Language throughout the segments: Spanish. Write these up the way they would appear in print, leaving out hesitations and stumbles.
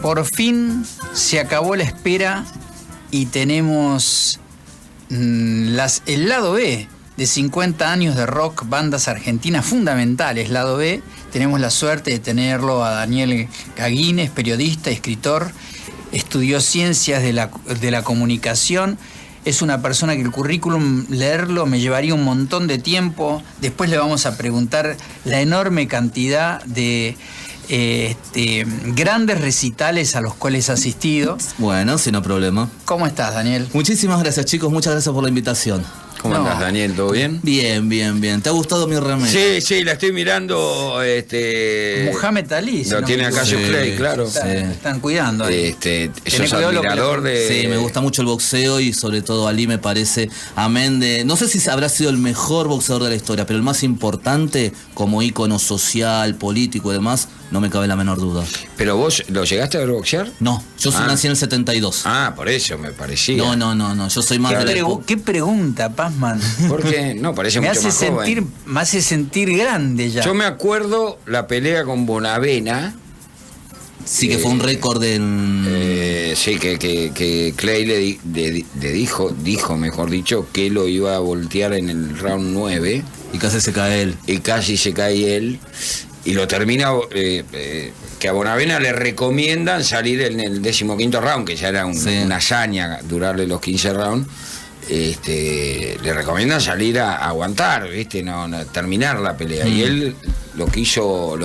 Por fin se acabó la espera y tenemos el lado B de 50 años de rock, bandas argentinas fundamentales. Lado B, tenemos la suerte de tenerlo a Daniel Gaguines, periodista, escritor, estudió ciencias de la comunicación. Es una persona que el currículum, leerlo me llevaría un montón de tiempo. Después le vamos a preguntar la enorme cantidad de grandes recitales a los cuales ha asistido. Bueno, sin problema. ¿Cómo estás, Daniel? Muchísimas gracias, chicos. Muchas gracias por la invitación. ¿Cómo andás, Daniel? ¿Todo bien? Bien, bien, bien. ¿Te ha gustado mi remera? Sí, sí, la estoy mirando. Muhammad Ali. Lo tiene acá Cassius Clay, claro. Están cuidando ahí. Sos admirador de... Sí, me gusta mucho el boxeo y sobre todo Ali me parece, amén de... No sé si habrá sido el mejor boxeador de la historia, pero el más importante como ícono social, político y demás, no me cabe la menor duda. ¿Pero vos lo llegaste a ver boxear? No, yo nací en el 72. Ah, por eso me parecía. No, yo soy más de la... ¿Qué pregunta, Pazman? Porque no, parece mucho más joven. Me hace sentir grande ya. Yo me acuerdo la pelea con Bonavena. Sí, que fue un récord en... sí, que Clay le dijo, mejor dicho, que lo iba a voltear en el round 9. Y casi se cae él. Y casi se cae él. Y lo termina, que a Bonavena le recomiendan salir en el 15º round, que ya era una hazaña durarle los 15 rounds. Le recomiendan salir a aguantar, ¿viste? No terminar la pelea. Y él lo quiso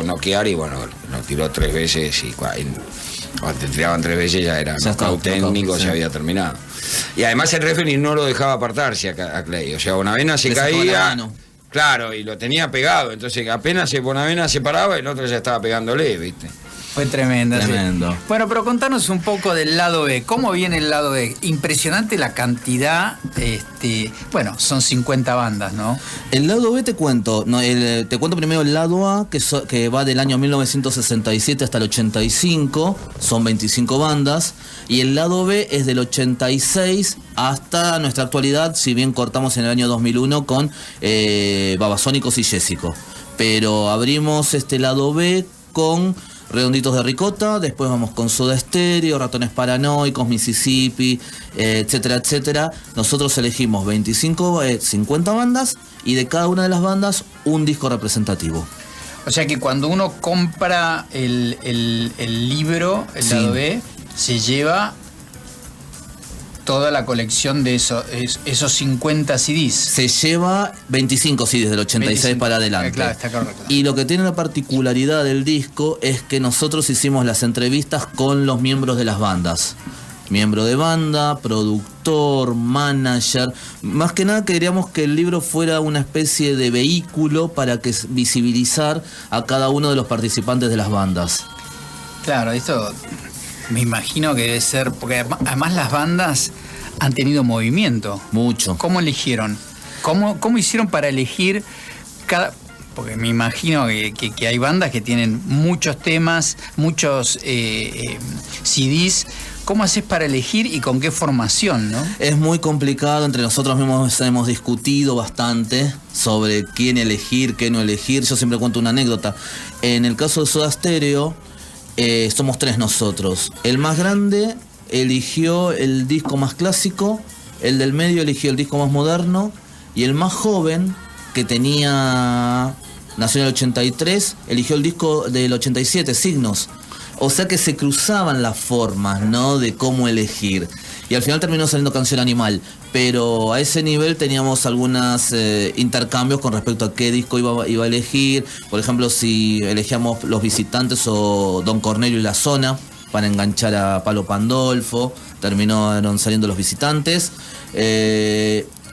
noquear y bueno, lo tiró 3 veces y cuando te tiraban 3 veces ya era knockout técnico, ya había terminado. Y además el referee no lo dejaba apartarse a Clay. O sea, Bonavena se caía. Claro, y lo tenía pegado, entonces apenas Bonavena se paraba, el otro ya estaba pegándole, ¿viste? Fue tremendo. Tremendo. Sí. Bueno, pero contanos un poco del lado B. ¿Cómo viene el lado B? Impresionante la cantidad. Bueno, son 50 bandas, ¿no? El lado B te cuento. Te cuento primero el lado A, que va del año 1967 hasta el 85. Son 25 bandas. Y el lado B es del 86 hasta nuestra actualidad, si bien cortamos en el año 2001 con Babasónicos y Jessico. Pero abrimos este lado B con Redonditos de Ricota, después vamos con Soda Stereo, Ratones Paranoicos, Mississippi, etcétera, etcétera. Nosotros elegimos 50 bandas y de cada una de las bandas un disco representativo. O sea que cuando uno compra el libro, el lado B, se lleva toda la colección de esos 50 CDs. Se lleva 25 CDs del 86 para adelante. Claro, está correcto. Y lo que tiene la particularidad del disco es que nosotros hicimos las entrevistas con los miembros de las bandas. Miembro de banda, productor, manager. Más que nada queríamos que el libro fuera una especie de vehículo para que visibilizar a cada uno de los participantes de las bandas. Claro, esto me imagino que debe ser, porque además las bandas han tenido movimiento. Mucho. ¿Cómo eligieron? ¿Cómo hicieron para elegir cada...? Porque me imagino que hay bandas que tienen muchos temas, muchos CDs. ¿Cómo haces para elegir y con qué formación, no? Es muy complicado, entre nosotros mismos hemos discutido bastante sobre quién elegir, qué no elegir. Yo siempre cuento una anécdota. En el caso de Soda Stereo, somos 3 nosotros. El más grande eligió el disco más clásico, el del medio eligió el disco más moderno y el más joven, que nació en el 83, eligió el disco del 87, Signos. O sea que se cruzaban las formas, ¿no?, de cómo elegir. Y al final terminó saliendo Canción Animal. Pero a ese nivel teníamos algunos intercambios con respecto a qué disco iba a elegir. Por ejemplo, si elegíamos Los Visitantes o Don Cornelio y la Zona para enganchar a Palo Pandolfo, terminaron saliendo Los Visitantes.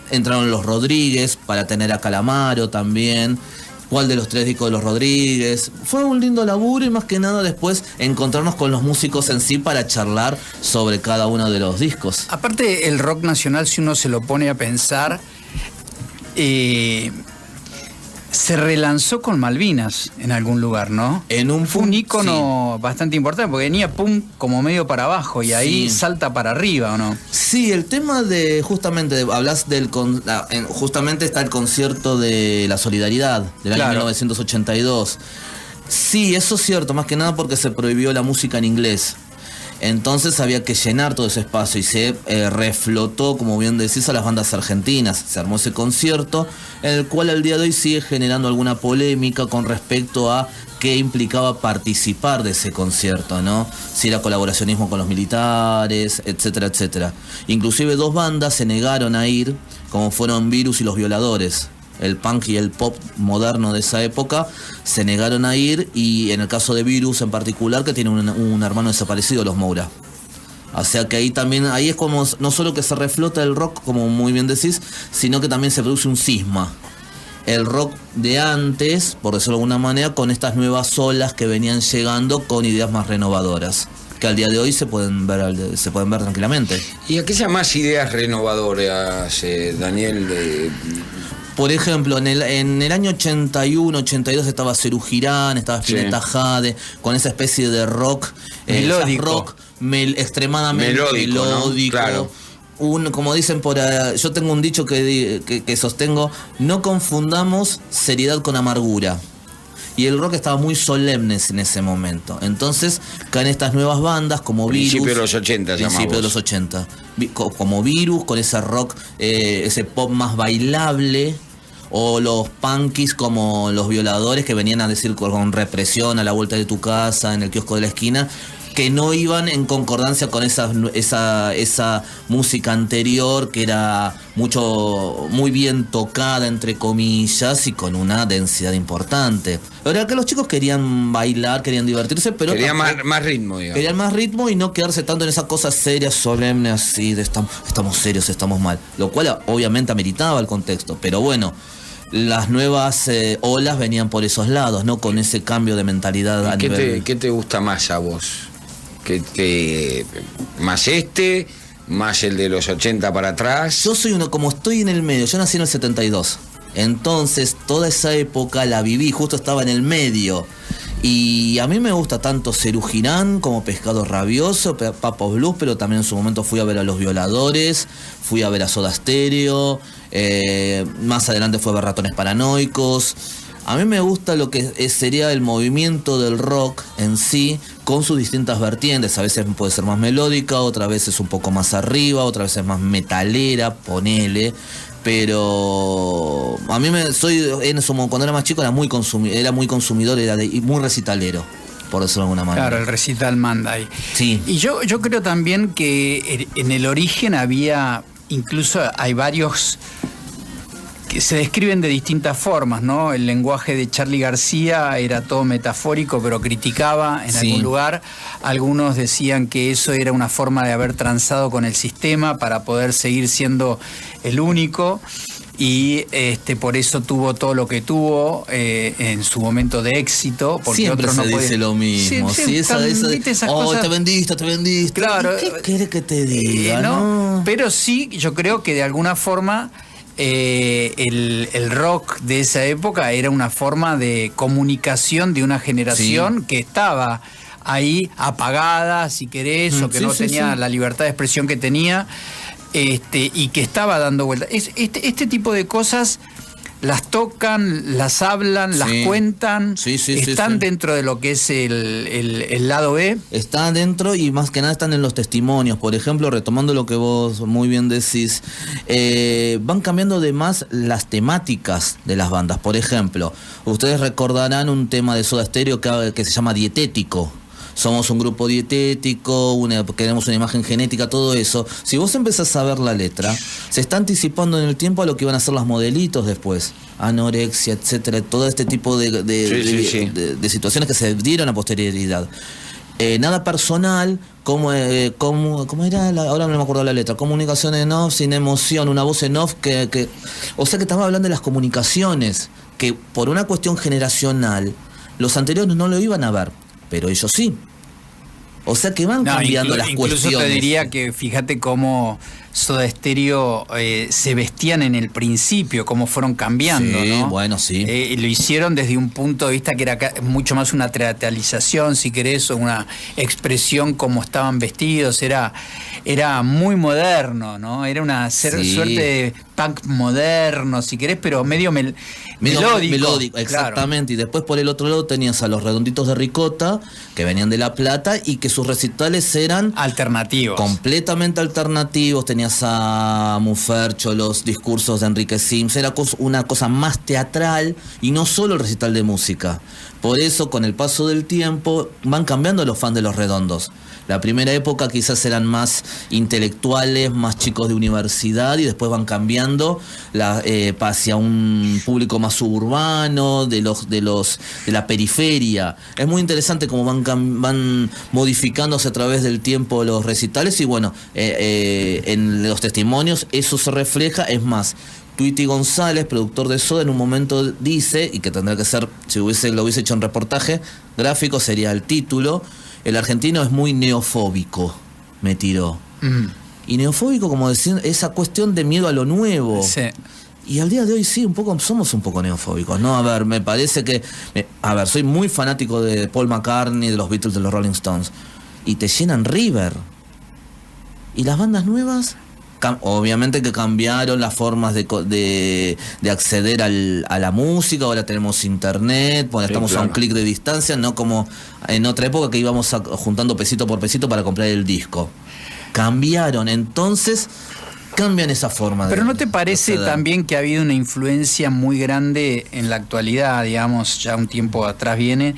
Entraron Los Rodríguez para tener a Calamaro también. ¿Cuál de los 3 discos de los Rodríguez? Fue un lindo laburo y más que nada después encontrarnos con los músicos en sí para charlar sobre cada uno de los discos. Aparte, el rock nacional, si uno se lo pone a pensar, se relanzó con Malvinas en algún lugar, ¿no? Fue un ícono bastante importante, porque venía como medio para abajo y ahí salta para arriba, ¿o no? Sí, el tema hablas justamente está el concierto de la Solidaridad del año 1982. Sí, eso es cierto, más que nada porque se prohibió la música en inglés. Entonces había que llenar todo ese espacio y se reflotó, como bien decís, a las bandas argentinas. Se armó ese concierto, en el cual al día de hoy sigue generando alguna polémica con respecto a qué implicaba participar de ese concierto, ¿no? Si era colaboracionismo con los militares, etcétera, etcétera. Inclusive 2 bandas se negaron a ir, como fueron Virus y Los Violadores. El punk y el pop moderno de esa época se negaron a ir, y en el caso de Virus en particular, que tiene un hermano desaparecido, Los Moura. O sea que ahí es como no solo que se reflota el rock, como muy bien decís, sino que también se produce un cisma. El rock de antes, por decirlo de alguna manera, con estas nuevas olas que venían llegando con ideas más renovadoras, que al día de hoy se pueden ver tranquilamente. ¿Y aquellas más ideas renovadoras, Daniel? Por ejemplo, en el año 81, 82 estaba Serú Girán, estaba Spinetta Jade, con esa especie de rock melódico, rock extremadamente melódico, ¿no? Claro. Como dicen por ahí, yo tengo un dicho que sostengo: no confundamos seriedad con amargura. Y el rock estaba muy solemne en ese momento. Entonces caen estas nuevas bandas como Virus. Principio de los 80, Principio de los 80. Como Virus, con ese rock, ese pop más bailable. O los punkies como Los Violadores, que venían a decir con represión, a la vuelta de tu casa, en el kiosco de la esquina, que no iban en concordancia con esa música anterior, que era muy bien tocada, entre comillas, y con una densidad importante. La verdad que los chicos querían bailar, querían divertirse, pero querían más ritmo, digamos. Querían más ritmo y no quedarse tanto en esas cosas serias, solemnes, así, de estamos serios, estamos mal. Lo cual obviamente ameritaba el contexto, pero bueno, las nuevas olas venían por esos lados, ¿no? Con ese cambio de mentalidad a nivel... ¿Qué te gusta más a vos? ¿Más más el de los 80 para atrás? Yo soy como estoy en el medio, yo nací en el 72. Entonces, toda esa época la viví, justo estaba en el medio. Y a mí me gusta tanto Serú Girán como Pescado Rabioso, Papos Blues, pero también en su momento fui a ver a Los Violadores, fui a ver a Soda Stereo, más adelante fui a ver Ratones Paranoicos. A mí me gusta lo que sería el movimiento del rock en sí, con sus distintas vertientes. A veces puede ser más melódica, otras veces un poco más arriba, otras veces más metalera, ponele. Pero a mí cuando era más chico era muy consumidor, y muy recitalero, por decirlo de alguna manera. Claro, el recital manda ahí. Sí. Y yo creo también que en el origen incluso hay varios que se describen de distintas formas, ¿no? El lenguaje de Charly García era todo metafórico, pero criticaba en algún lugar. Algunos decían que eso era una forma de haber transado con el sistema para poder seguir siendo el único, y por eso tuvo todo lo que tuvo en su momento de éxito, porque siempre otros se no dice lo mismo. esas cosas... te vendiste. Claro. ¿Qué querés que te diga? No. Pero sí, yo creo que de alguna forma el rock de esa época era una forma de comunicación de una generación que estaba ahí apagada, si querés, o que no tenía la libertad de expresión que tenía, y que estaba dando vueltas. Este tipo de cosas las tocan, las hablan, las cuentan, están dentro de lo que es el lado B. Están dentro, y más que nada están en los testimonios. Por ejemplo, retomando lo que vos muy bien decís, van cambiando de más las temáticas de las bandas. Por ejemplo, ustedes recordarán un tema de Soda Stereo que se llama Dietético. Somos un grupo dietético, queremos una imagen genética, todo eso. Si vos empezás a ver la letra, se está anticipando en el tiempo a lo que iban a ser las modelitos después. Anorexia, etcétera, todo este tipo de situaciones que se dieron a posterioridad. Nada personal, ¿cómo era? Ahora no me acuerdo la letra. Comunicación en off, sin emoción, una voz en off o sea que estaba hablando de las comunicaciones, que por una cuestión generacional, los anteriores no lo iban a ver, pero ellos sí. O sea que van cambiando las cuestiones. Incluso te diría que fíjate cómo Soda Stereo se vestían en el principio, cómo fueron cambiando, ¿no? Bueno, sí. Lo hicieron desde un punto de vista que era mucho más una teatralización, si querés, o una expresión como estaban vestidos. Era muy moderno, ¿no? Era una suerte de punk moderno, si querés, pero medio melódico, exactamente. Claro. Y después por el otro lado tenías a los Redonditos de Ricota, que venían de La Plata y que sus recitales eran alternativos, completamente alternativos. Tenías a Mufercho, los discursos de Enrique Sims, era una cosa más teatral y no solo el recital de música. Por eso, con el paso del tiempo, van cambiando los fans de Los Redondos. La primera época quizás eran más intelectuales, más chicos de universidad, y después van cambiando hacia un público más suburbano, de la periferia. Es muy interesante cómo van modificándose a través del tiempo los recitales, y bueno, en los testimonios eso se refleja. Es más, Tweety González, productor de Soda, en un momento dice, y que tendrá que ser, si lo hubiese hecho en reportaje gráfico, sería el título: el argentino es muy neofóbico, me tiró. Y neofóbico, como decir, esa cuestión de miedo a lo nuevo. Sí. Y al día de hoy sí, somos un poco neofóbicos, ¿no? A ver, me parece que... soy muy fanático de Paul McCartney, de los Beatles, de los Rolling Stones. Y te llenan River. ¿Y las bandas nuevas? Obviamente que cambiaron las formas de acceder a la música. Ahora tenemos internet, bueno, estamos a un clic de distancia, no como en otra época que íbamos juntando pesito por pesito para comprar el disco. Cambiaron, entonces cambian esa forma. Pero ¿no te parece también que ha habido una influencia muy grande en la actualidad, digamos, ya un tiempo atrás viene,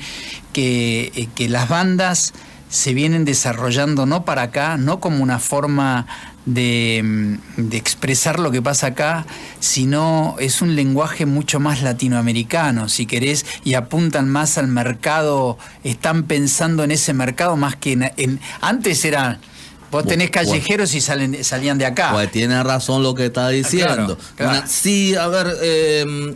que las bandas se vienen desarrollando no para acá, no como una forma de expresar lo que pasa acá, sino es un lenguaje mucho más latinoamericano, si querés, y apuntan más al mercado, están pensando en ese mercado más que antes era... Vos tenés callejeros y salían de acá. Pues tiene razón lo que está diciendo. Claro. Sí, a ver,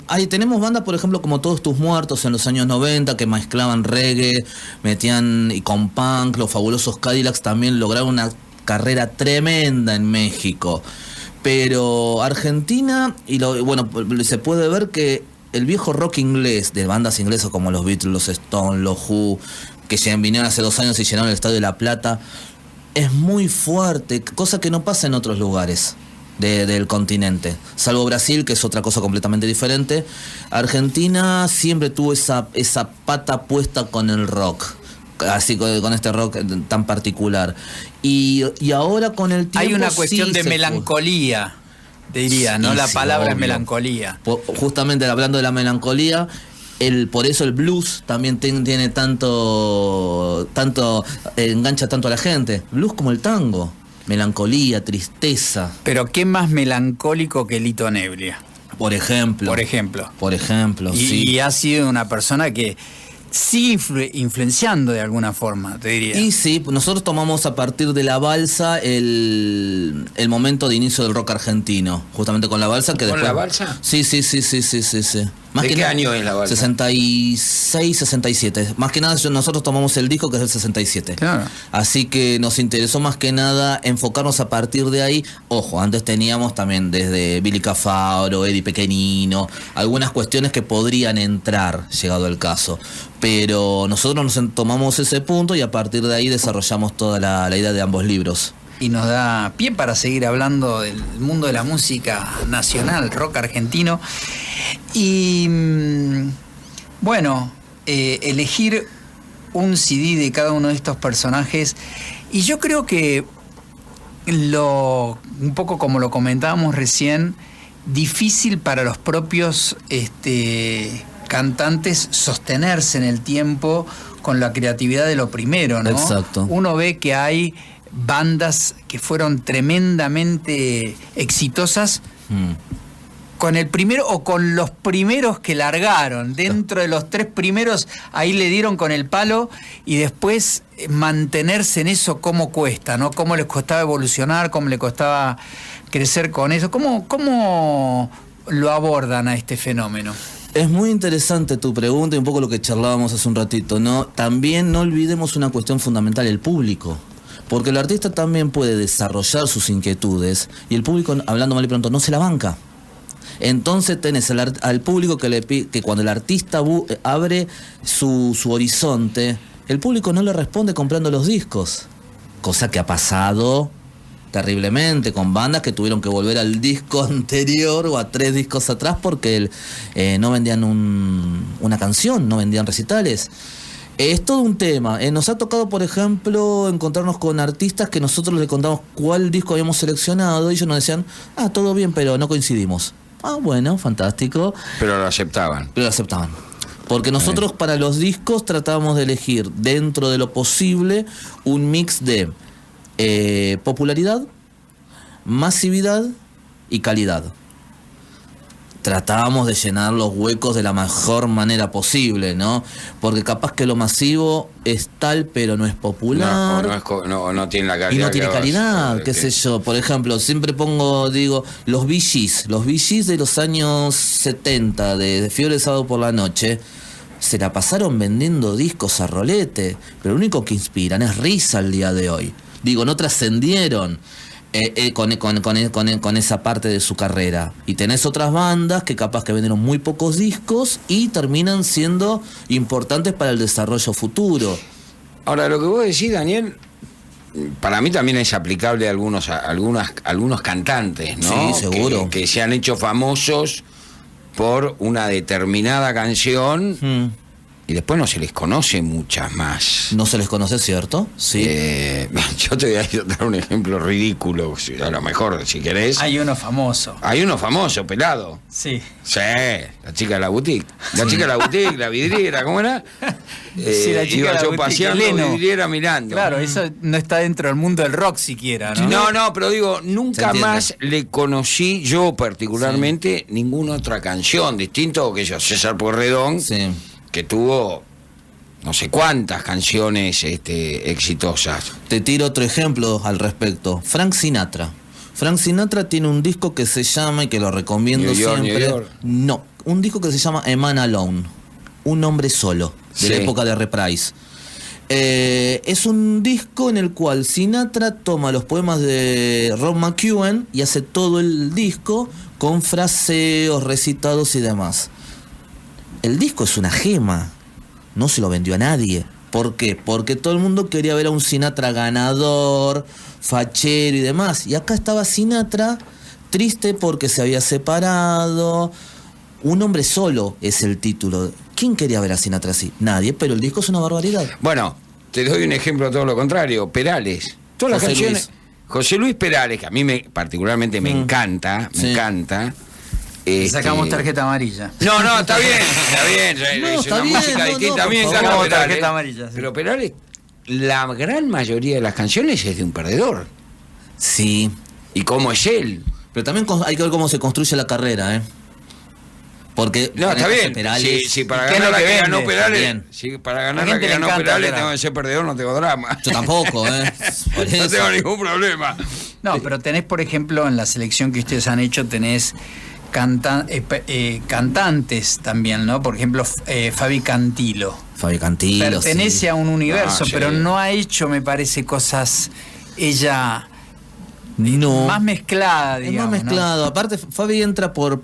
ahí tenemos bandas, por ejemplo, como Todos Tus Muertos en los años 90, que mezclaban reggae, y con punk. Los Fabulosos Cadillacs también lograron una carrera tremenda en México. Pero Argentina, se puede ver que el viejo rock inglés, de bandas inglesas como los Beatles, los Stones, los Who, que vinieron hace 2 años y llenaron el Estadio de La Plata, es muy fuerte, cosa que no pasa en otros lugares del continente, salvo Brasil, que es otra cosa completamente diferente. Argentina siempre tuvo esa pata puesta con el rock, así con este rock tan particular, y ahora con el tiempo hay una cuestión de melancolía, diría, ¿no? La palabra obvio. Es melancolía. Justamente hablando de la melancolía, por eso el blues también tiene tanto engancha tanto a la gente. Blues como el tango, melancolía, tristeza. Pero ¿qué más melancólico que Lito Nebbia? Por ejemplo, sí. Y ha sido una persona que sigue influenciando de alguna forma, te diría. Y sí, nosotros tomamos a partir de la balsa el momento de inicio del rock argentino, justamente con la balsa. ¿Con la balsa? Sí. ¿De qué año es la balsa? 66, 67. Más que nada nosotros tomamos el disco que es el 67. Claro. Así que nos interesó más que nada enfocarnos a partir de ahí. Ojo, antes teníamos también desde Billy Cafaro, Eddie Pequenino, algunas cuestiones que podrían entrar, llegado el caso. Pero nosotros nos tomamos ese punto y a partir de ahí desarrollamos toda la idea de ambos libros. Y nos da pie para seguir hablando del mundo de la música nacional, rock argentino. Y elegir un CD de cada uno de estos personajes. Y yo creo que un poco como lo comentábamos recién, difícil para los propios cantantes sostenerse en el tiempo con la creatividad de lo primero, ¿no? Exacto. Uno ve que hay bandas que fueron tremendamente exitosas con el primero o con los primeros que largaron. Dentro de los 3 primeros, ahí le dieron con el palo, y después mantenerse en eso, cómo cuesta, ¿no? Cómo les costaba evolucionar, cómo les costaba crecer con eso. ¿Cómo lo abordan a este fenómeno? Es muy interesante tu pregunta y un poco lo que charlábamos hace un ratito, ¿no? También no olvidemos una cuestión fundamental: el público. Porque el artista también puede desarrollar sus inquietudes y el público, hablando mal y pronto, no se la banca. Entonces tenés al público que cuando el artista abre su horizonte, el público no le responde comprando los discos. Cosa que ha pasado terriblemente, con bandas que tuvieron que volver al disco anterior o a 3 discos atrás porque no vendían una canción, no vendían recitales. Es todo un tema. Nos ha tocado, por ejemplo, encontrarnos con artistas que nosotros le contamos cuál disco habíamos seleccionado y ellos nos decían, todo bien, pero no coincidimos. Bueno, fantástico. Pero lo aceptaban. Porque nosotros para los discos tratábamos de elegir dentro de lo posible un mix de popularidad, masividad y calidad. Tratábamos de llenar los huecos de la mejor manera posible, ¿no? Porque capaz que lo masivo es tal, pero no es popular. No tiene la calidad. Y no tiene calidad, qué sé yo. Por ejemplo, siempre digo, los Bee Gees de los años 70, de Fiebre de Sábado por la Noche, se la pasaron vendiendo discos a rolete, pero lo único que inspiran es risa al día de hoy. Digo, no trascendieron con esa parte de su carrera. Y tenés otras bandas que capaz que vendieron muy pocos discos y terminan siendo importantes para el desarrollo futuro. Ahora, lo que vos decís, Daniel, para mí también es aplicable a algunos cantantes, ¿no? Sí, seguro. Que se han hecho famosos por una determinada canción y después no se les conoce muchas más. No se les conoce, ¿cierto? Sí. Yo te voy a dar un ejemplo ridículo, a lo mejor, si querés. Hay uno famoso, pelado. Sí. Sí, la chica de la boutique. La chica de la boutique, la vidriera, ¿cómo era? Sí, la chica iba de la yo boutique, paseando, Eleno. vidriera mirando. Claro, eso no está dentro del mundo del rock siquiera, ¿no? No, pero digo, nunca más le conocí, yo particularmente, ninguna otra canción, distinto que yo, César Porredón, que tuvo no sé cuántas canciones exitosas. Te tiro otro ejemplo al respecto. Frank Sinatra. Frank Sinatra tiene un disco que se llama, y que lo recomiendo siempre. New York. No, un disco que se llama A Man Alone. Un hombre solo, de la época de Reprise. Es un disco en el cual Sinatra toma los poemas de Rob McEwen y hace todo el disco con fraseos, recitados y demás. El disco es una gema, no se lo vendió a nadie. ¿Por qué? Porque todo el mundo quería ver a un Sinatra ganador, fachero y demás. Y acá estaba Sinatra triste porque se había separado. Un hombre solo es el título. ¿Quién quería ver a Sinatra así? Nadie, pero el disco es una barbaridad. Bueno, te doy un ejemplo todo lo contrario. Perales. Todas las canciones. José Luis Perales, que a mí particularmente me encanta, me encanta. Sacamos tarjeta amarilla. No, está bien. Es una música distinta. A mí me encanta Perales. Tarjeta amarilla, sí. Pero Perales, la gran mayoría de las canciones es de un perdedor. Sí. ¿Y cómo es él? Pero también hay que ver cómo se construye la carrera, ¿eh? Porque no, está bien. Perales, si para ganar la que ganó Perales, si para ganar la que ganó Perales tengo que ser perdedor, no tengo drama. Yo tampo, No tengo ningún problema. No, pero tenés, por ejemplo, en la selección que ustedes han hecho, tenés cantantes también, ¿no? Por ejemplo, Fabi Cantilo. Pertenece a un universo, pero no ha hecho, me parece, cosas ella más mezclada, digamos. Es más mezclado. ¿No? Aparte, Fabi entra por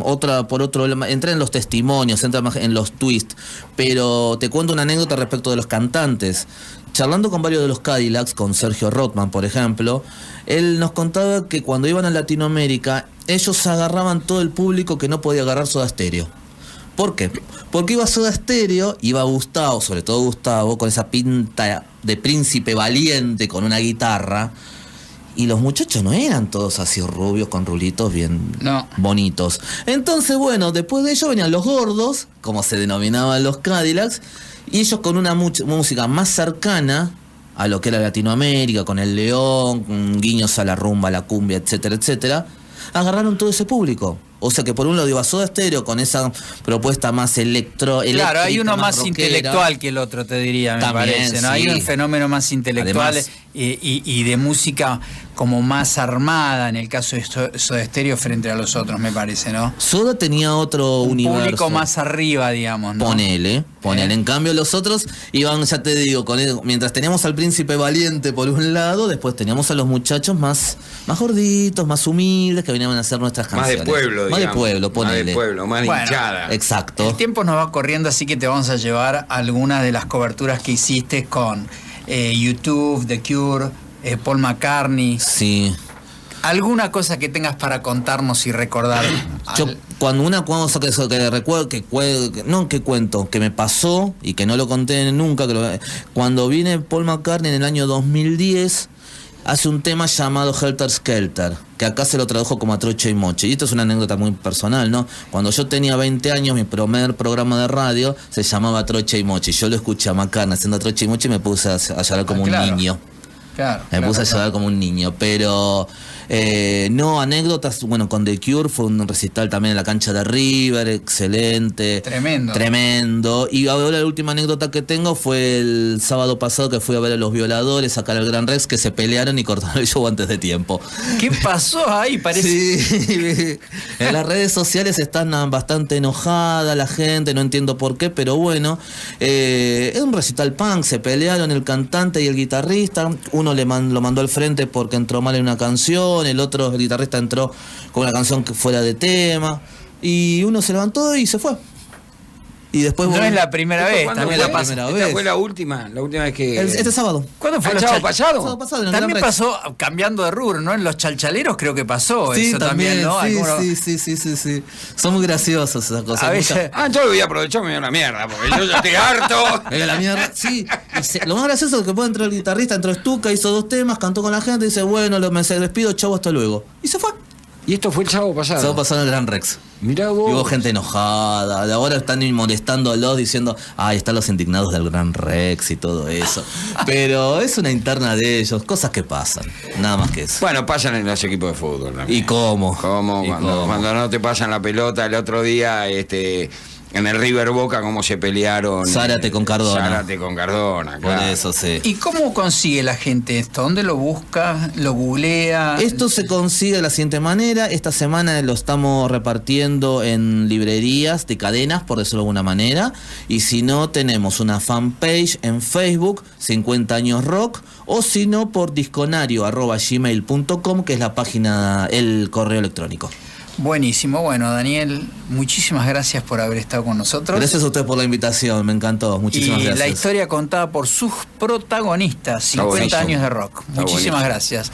otro, entra en los testimonios, entra más en los twists. Pero te cuento una anécdota respecto de los cantantes. Charlando con varios de los Cadillacs, con Sergio Rothman, por ejemplo, él nos contaba que cuando iban a Latinoamérica, ellos agarraban todo el público que no podía agarrar Soda Stereo. ¿Por qué? Porque iba Soda Stereo, iba Gustavo, sobre todo Gustavo, con esa pinta de príncipe valiente, con una guitarra, y los muchachos no eran todos así rubios, con rulitos bien bonitos. Entonces, bueno, después de ello venían los gordos, como se denominaban los Cadillacs, y ellos con una música más cercana a lo que era Latinoamérica, con el león, con guiños a la rumba, a la cumbia, etcétera, etcétera, agarraron todo ese público. O sea que por un lado iba Soda Stereo con esa propuesta más eléctrica. Claro, hay uno más intelectual que el otro, te diría, me parece, ¿no? Sí. Hay un fenómeno más intelectual y de música como más armada en el caso de Soda Stereo frente a los otros, me parece, ¿no? Soda tenía otro universo. Público más arriba, digamos, ¿no? Ponele. En cambio los otros iban, ya te digo, mientras teníamos al príncipe valiente por un lado, después teníamos a los muchachos más gorditos, más humildes, que venían a hacer nuestras canciones. Más de pueblo, Más digamos. de pueblo, ponele. Más de pueblo, más hinchada. Exacto. El tiempo nos va corriendo, así que te vamos a llevar algunas de las coberturas que hiciste con YouTube, The Cure, Paul McCartney. Sí. ¿Alguna cosa que tengas para contarnos y recordar? Yo, cuando una cosa que recuerdo, no que cuento, que me pasó y que no lo conté nunca, cuando viene Paul McCartney en el año 2010, hace un tema llamado Helter Skelter, que acá se lo tradujo como A Troche y Moche. Y esto es una anécdota muy personal, ¿no? Cuando yo tenía 20 años, mi primer programa de radio se llamaba Troche y Moche. Y yo lo escuché a McCartney haciendo A Troche y Moche y me puse a llorar como un niño. Me puse a llorar como un niño, pero no, anécdotas, bueno, con The Cure fue un recital también en la cancha de River, excelente. Tremendo. Y ahora la última anécdota que tengo fue el sábado pasado que fui a ver a Los Violadores, sacar al Gran Rex, que se pelearon y cortaron el show antes de tiempo. ¿Qué pasó ahí? Parece... Sí, en las redes sociales están bastante enojada la gente, no entiendo por qué, pero bueno, es un recital punk, se pelearon el cantante y el guitarrista, uno lo mandó al frente porque entró mal en una canción, el otro, el guitarrista, entró con una canción que fuera de tema, y uno se levantó y se fue. Y después no es la primera vez, también la pasa. Esta fue la última vez que... Este sábado. ¿Cuándo fue el sábado pasado? El sábado pasado también pasó, cambiando de rubro, ¿no? En los chalchaleros creo que pasó sí, eso también, ¿no? Sí. Son muy graciosos esas cosas. A veces... yo lo voy a aprovechar, me dio la mierda, porque yo ya estoy harto. Me dio la mierda, sí. Lo más gracioso es que puede entrar el guitarrista, entró Stuka, hizo 2 temas, cantó con la gente, dice, bueno, me despido, chau, hasta luego. Y se fue. Y esto fue el sábado pasado. El sábado pasado en el Gran Rex. Mirá vos. Y hubo gente enojada. De ahora están molestándolos diciendo, ay, están los indignados del Gran Rex y todo eso. Pero es una interna de ellos, cosas que pasan. Nada más que eso. Bueno, pasan en los equipos de fútbol también. ¿Y cómo? Cuando no te pasan la pelota, el otro día, en el River Boca, cómo se pelearon. Zárate con Cardona, claro. Por eso sí. ¿Y cómo consigue la gente esto? ¿Dónde lo busca? ¿Lo googlea? Esto se consigue de la siguiente manera. Esta semana lo estamos repartiendo en librerías de cadenas, por decirlo de alguna manera. Y si no, tenemos una fanpage en Facebook, 50 años rock, o si no, por disconario@gmail.com, que es la página, el correo electrónico. Buenísimo. Bueno, Daniel, muchísimas gracias por haber estado con nosotros. Gracias a usted por la invitación, me encantó. Muchísimas gracias. Y la historia contada por sus protagonistas, 50 años de rock. Muchísimas gracias.